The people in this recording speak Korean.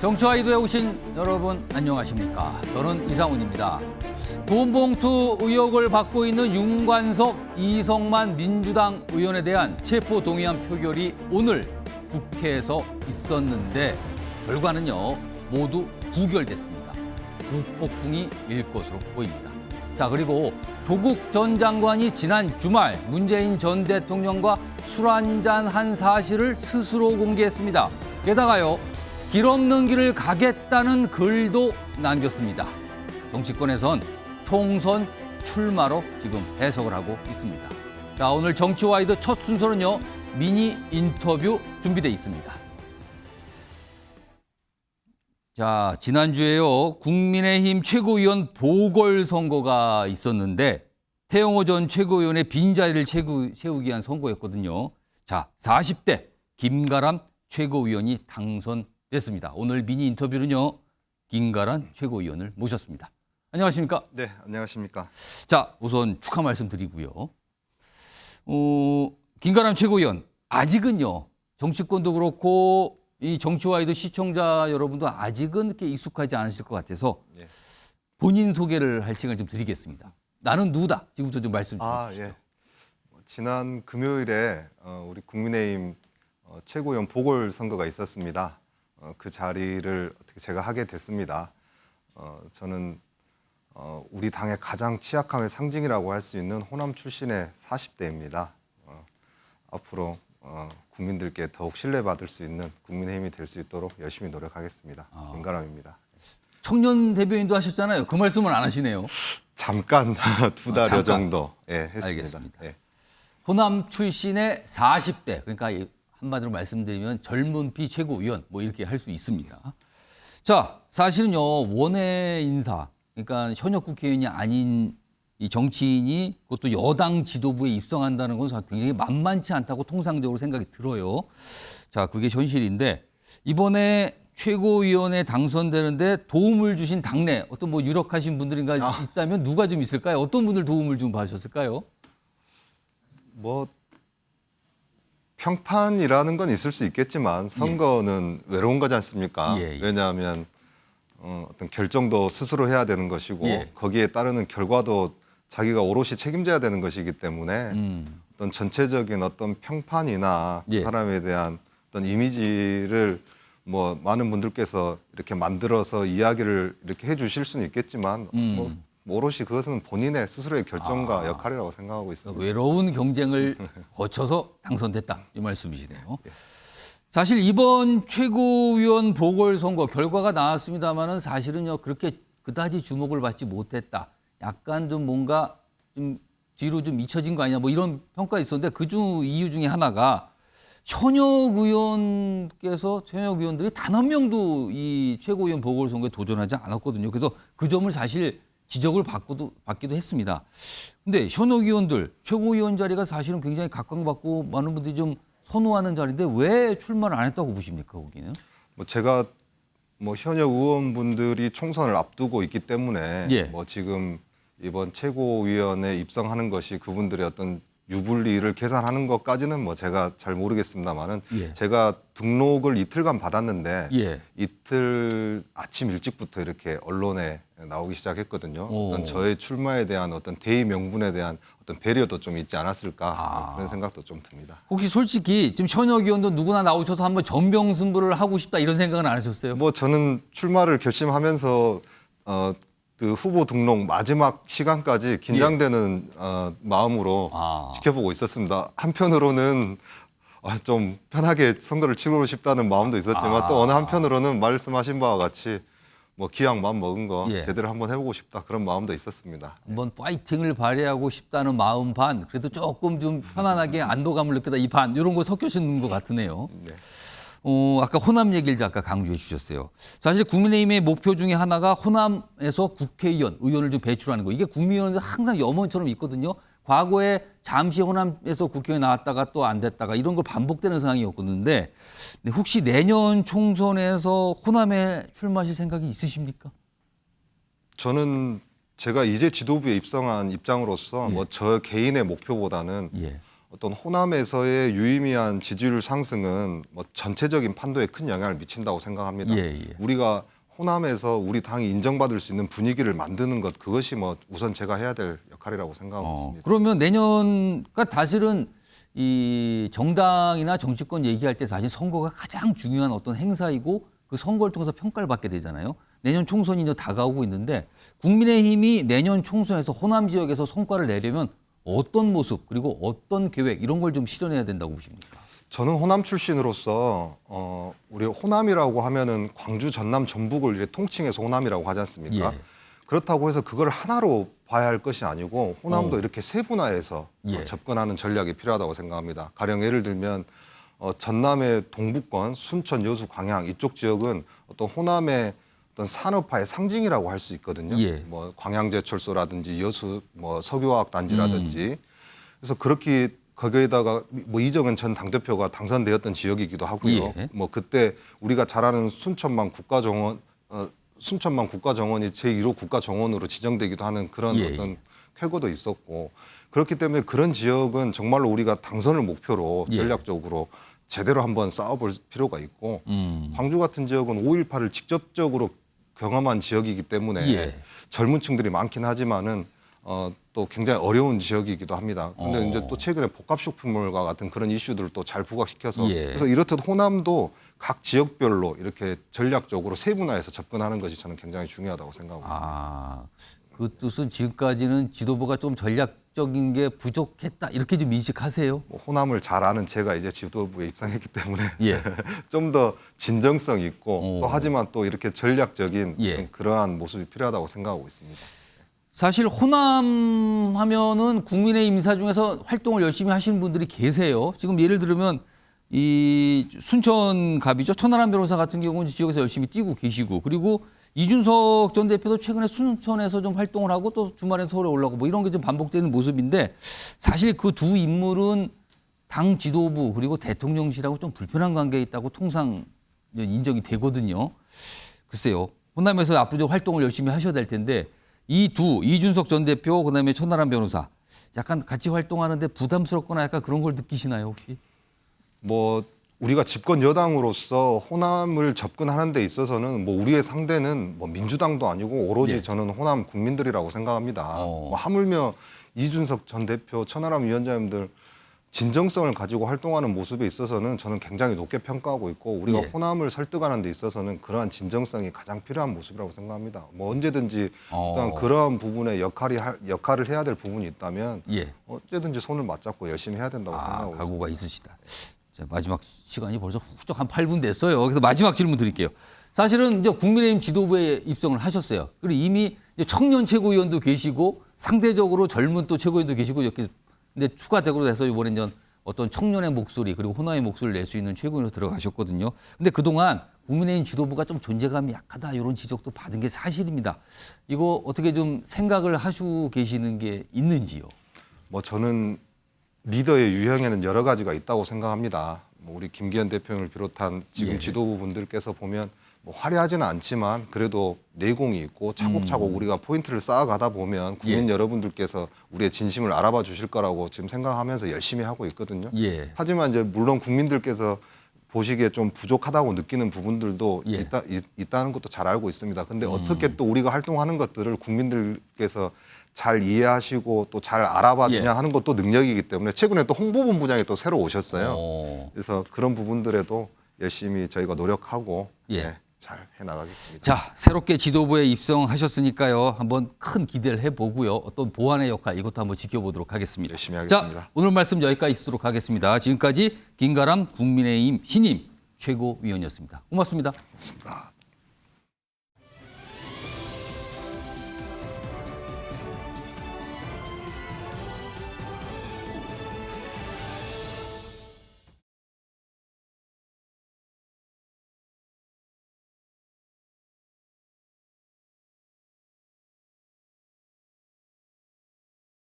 정치와이드에 오신 여러분 안녕하십니까? 저는 이상훈입니다. 돈봉투 의혹을 받고 있는 윤관석, 이성만 민주당 의원에 대한 체포동의안 표결이 오늘 국회에서 있었는데 결과는요 모두 부결됐습니다. 후폭풍이 일 것으로 보입니다. 자, 그리고 조국 전 장관이 지난 주말 문재인 전 대통령과 술 한잔 한 사실을 스스로 공개했습니다. 게다가요 길 없는 길을 가겠다는 글도 남겼습니다. 정치권에선 총선 출마로 지금 해석을 하고 있습니다. 자, 오늘 정치와이드 첫 순서는요 미니 인터뷰 준비되어 있습니다. 자, 지난주에요 국민의힘 최고위원 보궐선거가 있었는데 태영호 전 최고위원의 빈자리를 채우기 위한 선거였거든요. 자, 40대 김가람 최고위원이 당선됐습니다. 오늘 미니 인터뷰는요 김가람 최고위원을 모셨습니다. 안녕하십니까? 네, 안녕하십니까? 자, 우선 축하 말씀드리고요. 김가람 최고위원 아직은요 정치권도 그렇고 이 정치와이드 시청자 여러분도 아직은 이렇게 익숙하지 않으실 것 같아서 예. 본인 소개를 할 시간 좀 드리겠습니다. 나는 누구다? 지금부터 좀 말씀 좀 해주시죠. 예. 지난 금요일에 우리 국민의힘 최고위원 보궐선거가 있었습니다. 그 자리를 어떻게 제가 하게 됐습니다. 저는 우리 당의 가장 취약함의 상징이라고 할 수 있는 호남 출신의 40대입니다. 앞으로 국민들께 더욱 신뢰받을 수 있는 국민의힘이 될 수 있도록 열심히 노력하겠습니다. 김가람입니다. 청년 대변인도 하셨잖아요. 그 말씀은 안 하시네요. 잠깐 2달여 잠깐. 정도 했습니다. 알겠습니다. 예. 호남 출신의 40대, 그러니까 한마디로 말씀드리면 젊은 피 최고위원 뭐 이렇게 할 수 있습니다. 자, 사실은요 원외 인사, 그러니까 현역 국회의원이 아닌 이 정치인이 그것도 여당 지도부에 입성한다는 건 굉장히 만만치 않다고 통상적으로 생각이 들어요. 자, 그게 현실인데 이번에 최고위원에 당선되는데 도움을 주신 당내 어떤 뭐 유력하신 분들인가 있다면 누가 좀 있을까요? 어떤 분들 도움을 좀 받으셨을까요? 뭐 평판이라는 건 있을 수 있겠지만 선거는 외로운 거지 않습니까? 예, 예. 왜냐하면 어떤 결정도 스스로 해야 되는 것이고 예. 거기에 따르는 결과도 자기가 오롯이 책임져야 되는 것이기 때문에 어떤 전체적인 어떤 평판이나 예. 사람에 대한 어떤 이미지를 뭐 많은 분들께서 이렇게 만들어서 이야기를 이렇게 해주실 수는 있겠지만 뭐 오롯이 그것은 본인의 스스로의 결정과 역할이라고 생각하고 있습니다. 외로운 경쟁을 거쳐서 당선됐다 이 말씀이시네요. 사실 이번 최고위원 보궐선거 결과가 나왔습니다마는 사실은요 그렇게 그다지 주목을 받지 못했다. 약간 좀 뭔가 좀 뒤로 좀 잊혀진 거 아니냐 뭐 이런 평가 있었는데 이유 중에 하나가 현역 의원들이 단 한 명도 이 최고위원 보궐선거에 도전하지 않았거든요. 그래서 그 점을 사실 지적을 받기도 했습니다. 근데 현역 의원들 최고위원 자리가 사실은 굉장히 각광받고 많은 분들이 좀 선호하는 자리인데 왜 출마를 안 했다고 보십니까, 거기는? 뭐 제가 뭐 현역 의원분들이 총선을 앞두고 있기 때문에 예. 뭐 지금 이번 최고위원에 입성하는 것이 그분들의 어떤 유불리를 계산하는 것까지는 뭐 제가 잘 모르겠습니다만은 예. 제가 등록을 이틀간 받았는데 예. 이틀 아침 일찍부터 이렇게 언론에 나오기 시작했거든요. 오. 어떤 저의 출마에 대한 어떤 대의 명분에 대한 어떤 배려도 좀 있지 않았을까 그런 생각도 좀 듭니다. 혹시 솔직히 지금 현역 의원도 누구나 나오셔서 한번 전병승부를 하고 싶다 이런 생각은 안 하셨어요? 뭐 저는 출마를 결심하면서 그 후보 등록 마지막 시간까지 긴장되는 마음으로 지켜보고 있었습니다. 한편으로는 좀 편하게 선거를 치르고 싶다는 마음도 있었지만 또 어느 한편으로는 말씀하신 바와 같이 뭐 기왕 마음 먹은 거 예. 제대로 한번 해보고 싶다 그런 마음도 있었습니다. 한번 파이팅을 발휘하고 싶다는 마음 반, 그래도 조금 좀 편안하게 안도감을 느끼다 이 반, 이런 거 섞여있는 것 같으네요. 네. 아까 호남 얘기를 아까 강조해 주셨어요. 사실 국민의힘의 목표 중에 하나가 호남에서 의원을 좀 배출하는 거. 이게 국민의원은 항상 염원처럼 있거든요. 과거에 잠시 호남에서 국회의원 나왔다가 또 안 됐다가 이런 걸 반복되는 상황이었는데 혹시 내년 총선에서 호남에 출마하실 생각이 있으십니까? 저는 제가 이제 지도부에 입성한 입장으로서 예. 뭐 저 개인의 목표보다는 예. 어떤 호남에서의 유의미한 지지율 상승은 뭐 전체적인 판도에 큰 영향을 미친다고 생각합니다. 예. 우리가 호남에서 우리 당이 인정받을 수 있는 분위기를 만드는 것, 그것이 뭐 우선 제가 해야 될 역할이라고 생각하고 있습니다. 그러면 내년, 그러니까 사실은 이 정당이나 정치권 얘기할 때 사실 선거가 가장 중요한 어떤 행사이고 그 선거를 통해서 평가를 받게 되잖아요. 내년 총선이 이제 다가오고 있는데 국민의힘이 내년 총선에서 호남 지역에서 성과를 내려면 어떤 모습 그리고 어떤 계획 이런 걸 좀 실현해야 된다고 보십니까? 저는 호남 출신으로서 우리 호남이라고 하면은 광주, 전남, 전북을 이렇게 통칭해서 호남이라고 하지 않습니까? 예. 그렇다고 해서 그걸 하나로 봐야 할 것이 아니고 호남도 이렇게 세분화해서 예. 접근하는 전략이 필요하다고 생각합니다. 가령 예를 들면 전남의 동북권, 순천, 여수, 광양 이쪽 지역은 어떤 호남의 어떤 산업화의 상징이라고 할 수 있거든요. 예. 뭐 광양제철소라든지 여수 뭐 석유화학 단지라든지 그래서 그렇게 거기에다가 뭐 이정은 전 당대표가 당선되었던 지역이기도 하고요. 예. 뭐 그때 우리가 잘 아는 순천만 국가정원 순천만 국가정원이 제1호 국가정원으로 지정되기도 하는 그런 예. 어떤 쾌거도 있었고 그렇기 때문에 그런 지역은 정말로 우리가 당선을 목표로 예. 전략적으로 제대로 한번 싸워볼 필요가 있고 음. 광주 같은 지역은 5.18을 직접적으로 경험한 지역이기 때문에 예. 젊은 층들이 많긴 하지만은 또 굉장히 어려운 지역이기도 합니다. 근데 이제 또 최근에 복합쇼핑몰과 같은 그런 이슈들을 또 잘 부각시켜서 예. 그래서 이렇듯 호남도 각 지역별로 이렇게 전략적으로 세분화해서 접근하는 것이 저는 굉장히 중요하다고 생각하고 있습니다. 그 뜻은 지금까지는 지도부가 좀 전략적인 게 부족했다 이렇게 좀 인식하세요? 뭐 호남을 잘 아는 제가 이제 지도부에 입성했기 때문에 예. 좀 더 진정성 있고 오. 또 하지만 또 이렇게 전략적인 예. 그러한 모습이 필요하다고 생각하고 있습니다. 사실 호남 하면은 국민의힘 인사 중에서 활동을 열심히 하시는 분들이 계세요. 지금 예를 들면 이 순천갑이죠. 천하람 변호사 같은 경우는 지역에서 열심히 뛰고 계시고 그리고 이준석 전 대표도 최근에 순천에서 좀 활동을 하고 또 주말에 서울에 올라오고 뭐 이런 게 좀 반복되는 모습인데 사실 그 두 인물은 당 지도부 그리고 대통령실하고 좀 불편한 관계에 있다고 통상 인정이 되거든요. 글쎄요. 호남에서 앞으로 활동을 열심히 하셔야 될 텐데 이준석 전 대표 그다음에 천하람 변호사 약간 같이 활동하는데 부담스럽거나 약간 그런 걸 느끼시나요 혹시? 뭐 우리가 집권 여당으로서 호남을 접근하는 데 있어서는 뭐 우리의 상대는 뭐 민주당도 아니고 오로지 예. 저는 호남 국민들이라고 생각합니다. 뭐 하물며 이준석 전 대표, 천하람 위원장님들 진정성을 가지고 활동하는 모습에 있어서는 저는 굉장히 높게 평가하고 있고 우리가 예. 호남을 설득하는 데 있어서는 그러한 진정성이 가장 필요한 모습이라고 생각합니다. 뭐 언제든지 어떤 그러한 부분에 역할을 해야 될 부분이 있다면 예. 언제든지 손을 맞잡고 열심히 해야 된다고 생각하고 있습니다. 각오가 있으시다. 자, 마지막 시간이 벌써 훌쩍 한 8분 됐어요. 그래서 마지막 질문 드릴게요. 사실은 이제 국민의힘 지도부에 입성을 하셨어요. 그리고 이미 이제 청년 최고위원도 계시고 상대적으로 젊은 또 최고위원도 계시고 이렇게 근데 추가적으로 해서 이번에 이제 어떤 청년의 목소리 그리고 호남의 목소리를 낼 수 있는 최고위원으로 들어가셨거든요. 근데 그동안 국민의힘 지도부가 좀 존재감이 약하다 이런 지적도 받은 게 사실입니다. 이거 어떻게 좀 생각을 하시고 계시는 게 있는지요? 뭐 저는 리더의 유형에는 여러 가지가 있다고 생각합니다. 뭐 우리 김기현 대표를 비롯한 지금 예. 지도부 분들께서 보면 뭐 화려하지는 않지만 그래도 내공이 있고 차곡차곡 우리가 포인트를 쌓아가다 보면 국민 예. 여러분들께서 우리의 진심을 알아봐 주실 거라고 지금 생각하면서 열심히 하고 있거든요. 예. 하지만 이제 물론 국민들께서 보시기에 좀 부족하다고 느끼는 부분들도 예. 있다는 것도 잘 알고 있습니다. 근데 어떻게 또 우리가 활동하는 것들을 국민들께서 잘 이해하시고 또 잘 알아봐 주냐 예. 하는 것도 능력이기 때문에 최근에 또 홍보본부장이 또 새로 오셨어요. 그래서 그런 부분들에도 열심히 저희가 노력하고 예. 잘 해나가겠습니다. 자, 새롭게 지도부에 입성하셨으니까요. 한번 큰 기대를 해보고요. 어떤 보완의 역할 이것도 한번 지켜보도록 하겠습니다. 열심히 하겠습니다. 자, 오늘 말씀 여기까지 듣도록 하겠습니다. 지금까지 김가람 국민의힘 신임 최고위원이었습니다. 고맙습니다. 고맙습니다.